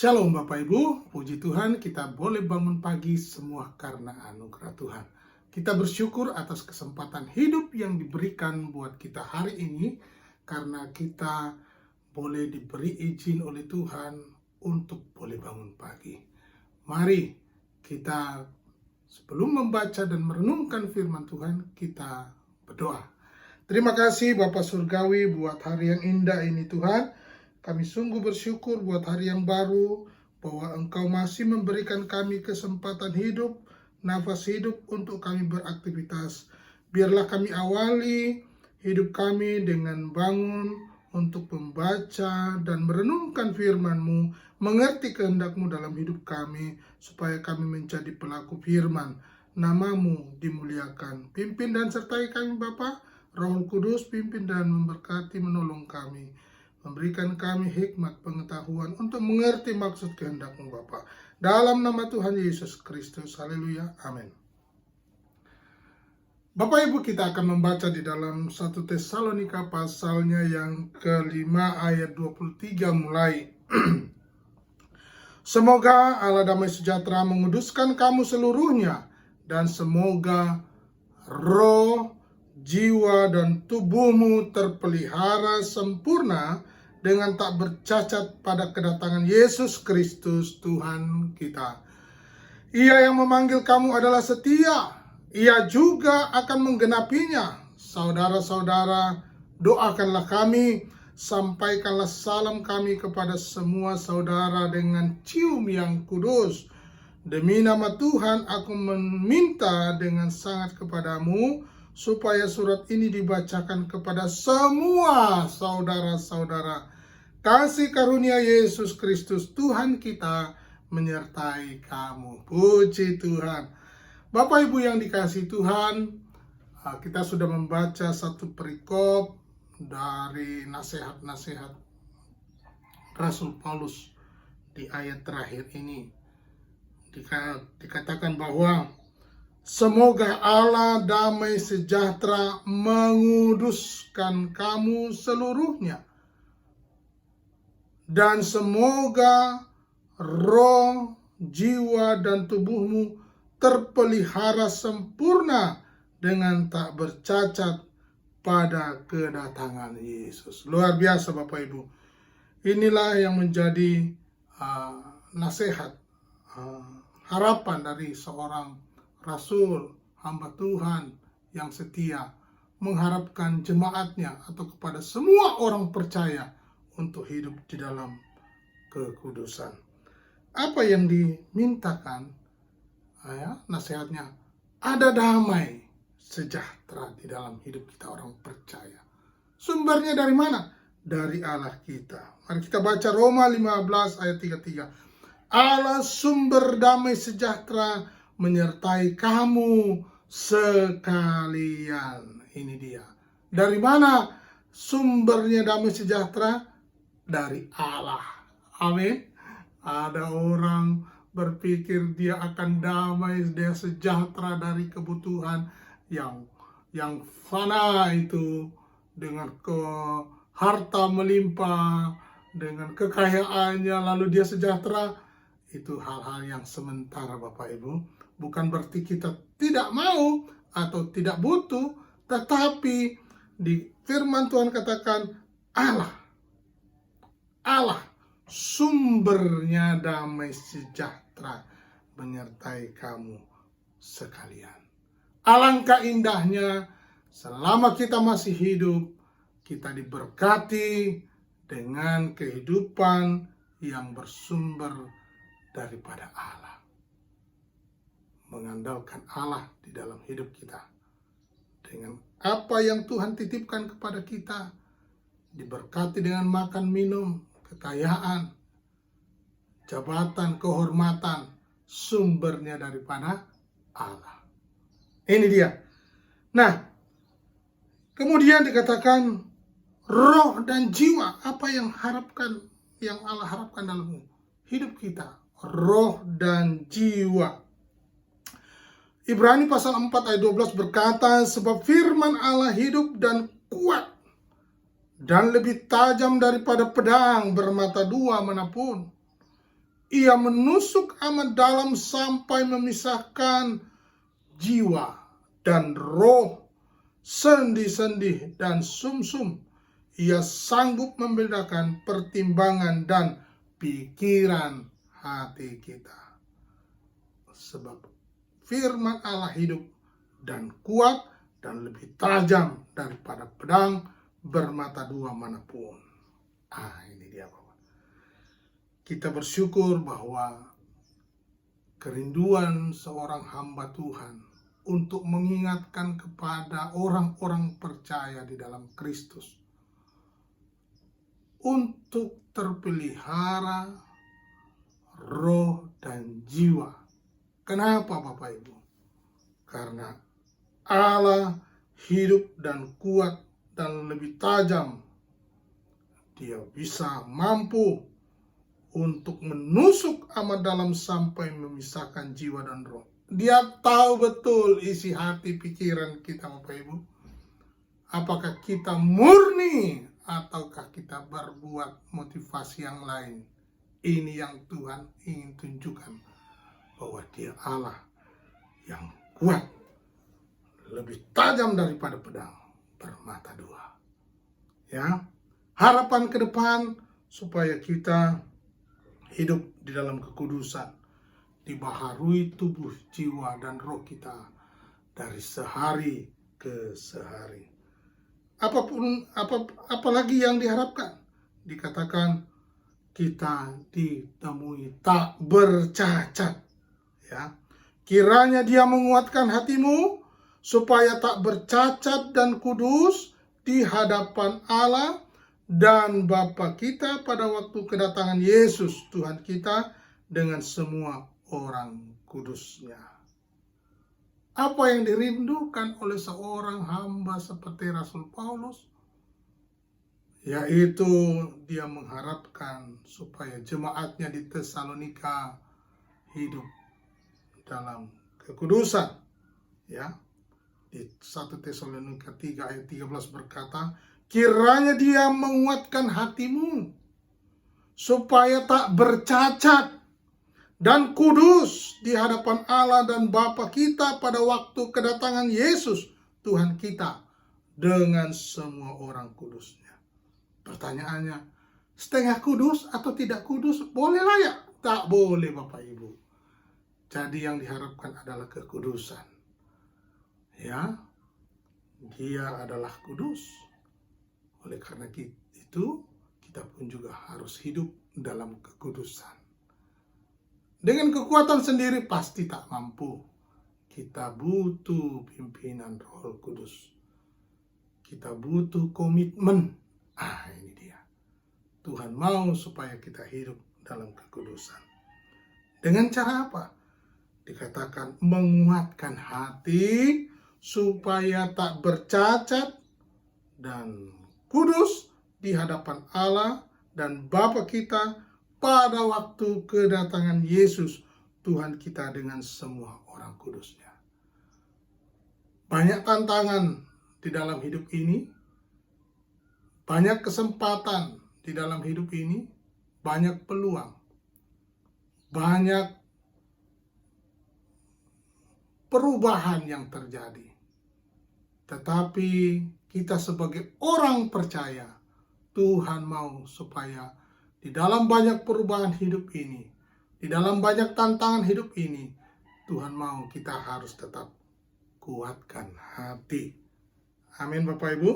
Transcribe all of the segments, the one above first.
Shalom Bapak Ibu, puji Tuhan kita boleh bangun pagi semua karena anugerah Tuhan. Kita bersyukur atas kesempatan hidup yang diberikan buat kita hari ini karena kita boleh diberi izin oleh Tuhan untuk boleh bangun pagi. Mari kita sebelum membaca dan merenungkan firman Tuhan, kita berdoa. Terima kasih Bapak Surgawi buat hari yang indah ini Tuhan. Kami sungguh bersyukur buat hari yang baru, bahwa Engkau masih memberikan kami kesempatan hidup, nafas hidup untuk kami beraktivitas. Biarlah kami awali hidup kami dengan bangun untuk membaca dan merenungkan firman-Mu, mengerti kehendak-Mu dalam hidup kami, supaya kami menjadi pelaku firman. Nama-Mu dimuliakan. Pimpin dan sertai kami Bapa. Roh Kudus pimpin dan memberkati, menolong kami. Memberikan kami hikmat pengetahuan untuk mengerti maksud kehendak-Mu Bapa. Dalam nama Tuhan Yesus Kristus, haleluya, amin. Bapak Ibu, kita akan membaca di dalam 1 Tesalonika pasalnya yang kelima ayat 23 mulai. Semoga Allah damai sejahtera menguduskan kamu seluruhnya, dan semoga roh, jiwa, dan tubuhmu terpelihara sempurna dengan tak bercacat pada kedatangan Yesus Kristus Tuhan kita. Ia yang memanggil kamu adalah setia. Ia juga akan menggenapinya. Saudara-saudara, doakanlah kami, sampaikanlah salam kami kepada semua saudara dengan cium yang kudus. Demi nama Tuhan, aku meminta dengan sangat kepadamu, supaya surat ini dibacakan kepada semua saudara-saudara. Kasih karunia Yesus Kristus Tuhan kita menyertai kamu. Puji Tuhan. Bapak Ibu yang dikasihi Tuhan, kita sudah membaca satu perikop dari nasihat-nasihat Rasul Paulus di ayat terakhir ini. Dikatakan bahwa semoga Allah damai sejahtera menguduskan kamu seluruhnya, dan semoga roh, jiwa, dan tubuhmu terpelihara sempurna dengan tak bercacat pada kedatangan Yesus. Luar biasa Bapak Ibu. Inilah yang menjadi nasihat, harapan dari seorang Rasul, hamba Tuhan yang setia, mengharapkan jemaatnya atau kepada semua orang percaya untuk hidup di dalam kekudusan. Apa yang dimintakan? Nasihatnya, ada damai sejahtera di dalam hidup kita orang percaya. Sumbernya dari mana? Dari Allah kita. Mari kita baca Roma 15 ayat 33. Allah sumber damai sejahtera menyertai kamu sekalian. Ini dia. Dari mana sumbernya damai sejahtera? Dari Allah. Amin. Ada orang berpikir dia akan damai, dia sejahtera dari kebutuhan yang fana itu, dengan harta melimpah, dengan kekayaannya, lalu dia sejahtera. Itu hal-hal yang sementara Bapak Ibu. Bukan berarti kita tidak mau atau tidak butuh, tetapi di firman Tuhan katakan Allah sumbernya damai sejahtera menyertai kamu sekalian. Alangkah indahnya selama kita masih hidup, kita diberkati dengan kehidupan yang bersumber daripada Allah. Mengandalkan Allah di dalam hidup kita. Dengan apa yang Tuhan titipkan kepada kita, diberkati dengan makan minum, kekayaan, jabatan, kehormatan, sumbernya daripada Allah. Ini dia. Nah, kemudian dikatakan roh dan jiwa. Apa yang Allah harapkan dalam hidup kita? Roh dan jiwa. Ibrani pasal 4 ayat 12 berkata, sebab firman Allah hidup dan kuat, dan lebih tajam daripada pedang bermata dua manapun, Ia menusuk amat dalam sampai memisahkan jiwa dan roh, sendi-sendi dan sumsum. Ia sanggup membedakan pertimbangan dan pikiran hati kita. Sebab firman Allah hidup dan kuat dan lebih tajam daripada pedang bermata dua manapun. Ini dia Bapak. Kita bersyukur bahwa kerinduan seorang hamba Tuhan untuk mengingatkan kepada orang-orang percaya di dalam Kristus untuk terpelihara roh dan jiwa. Kenapa Bapak Ibu? Karena Allah hidup dan kuat dan lebih tajam. Dia bisa mampu untuk menusuk amat dalam sampai memisahkan jiwa dan roh. Dia tahu betul isi hati pikiran kita Bapak Ibu. Apakah kita murni ataukah kita berbuat motivasi yang lain. Ini yang Tuhan ingin tunjukkan, bahwa Dia Allah yang kuat, lebih tajam daripada pedang bermata dua. Ya, harapan ke depan supaya kita hidup di dalam kekudusan, dibaharui tubuh, jiwa, dan roh kita dari sehari ke sehari. Apalagi yang diharapkan, dikatakan kita ditemui tak bercacat. Ya, kiranya Dia menguatkan hatimu supaya tak bercacat dan kudus di hadapan Allah dan Bapa kita pada waktu kedatangan Yesus Tuhan kita dengan semua orang kudusnya. Apa yang dirindukan oleh seorang hamba seperti Rasul Paulus? Yaitu dia mengharapkan supaya jemaatnya di Tesalonika hidup dalam kekudusan. Ya, di 1 Tesalonika 3 ayat 13 berkata, kiranya Dia menguatkan hatimu supaya tak bercacat dan kudus di hadapan Allah dan Bapa kita pada waktu kedatangan Yesus Tuhan kita dengan semua orang kudusnya. Pertanyaannya, setengah kudus atau tidak kudus? Boleh layak? Tak boleh Bapak Ibu. Jadi yang diharapkan adalah kekudusan. Ya, Dia adalah kudus. Oleh karena itu, kita pun juga harus hidup dalam kekudusan. Dengan kekuatan sendiri pasti tak mampu. Kita butuh pimpinan Roh Kudus. Kita butuh komitmen. Ini dia. Tuhan mau supaya kita hidup dalam kekudusan. Dengan cara apa? Dikatakan menguatkan hati supaya tak bercacat dan kudus di hadapan Allah dan Bapa kita pada waktu kedatangan Yesus Tuhan kita dengan semua orang kudusnya. Banyak tantangan di dalam hidup ini, banyak kesempatan di dalam hidup ini, banyak peluang, banyak perubahan yang terjadi. Tetapi kita sebagai orang percaya, Tuhan mau supaya di dalam banyak perubahan hidup ini, di dalam banyak tantangan hidup ini, Tuhan mau kita harus tetap kuatkan hati. Amin Bapak Ibu.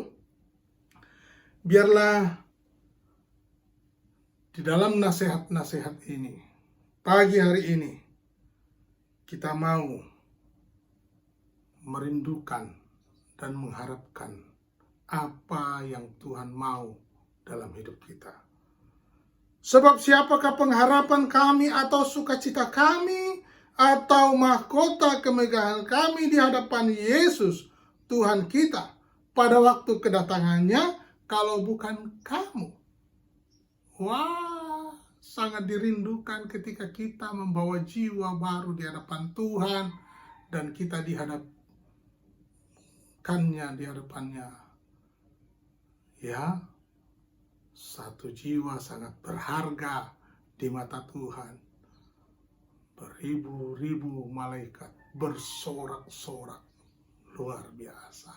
Biarlah di dalam nasihat-nasihat ini, pagi hari ini, kita mau merindukan dan mengharapkan apa yang Tuhan mau dalam hidup kita. Sebab siapakah pengharapan kami atau sukacita kami atau mahkota kemegahan kami di hadapan Yesus Tuhan kita pada waktu kedatangannya kalau bukan kamu? Wah, sangat dirindukan ketika kita membawa jiwa baru di hadapan Tuhan dan kita di hadapannya. Ya, satu jiwa sangat berharga di mata Tuhan. beribu-ribu malaikat bersorak-sorak luar biasa.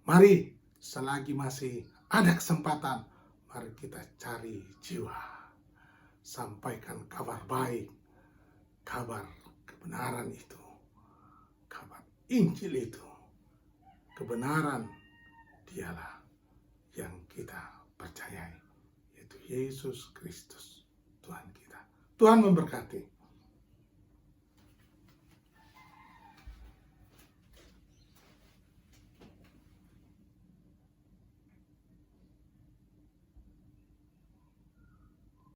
Mari, selagi masih ada kesempatan, mari kita cari jiwa. Sampaikan kabar baik, kabar kebenaran itu, kabar Injil itu. Kebenaran dialah yang kita percayai, yaitu Yesus Kristus Tuhan kita. Tuhan memberkati.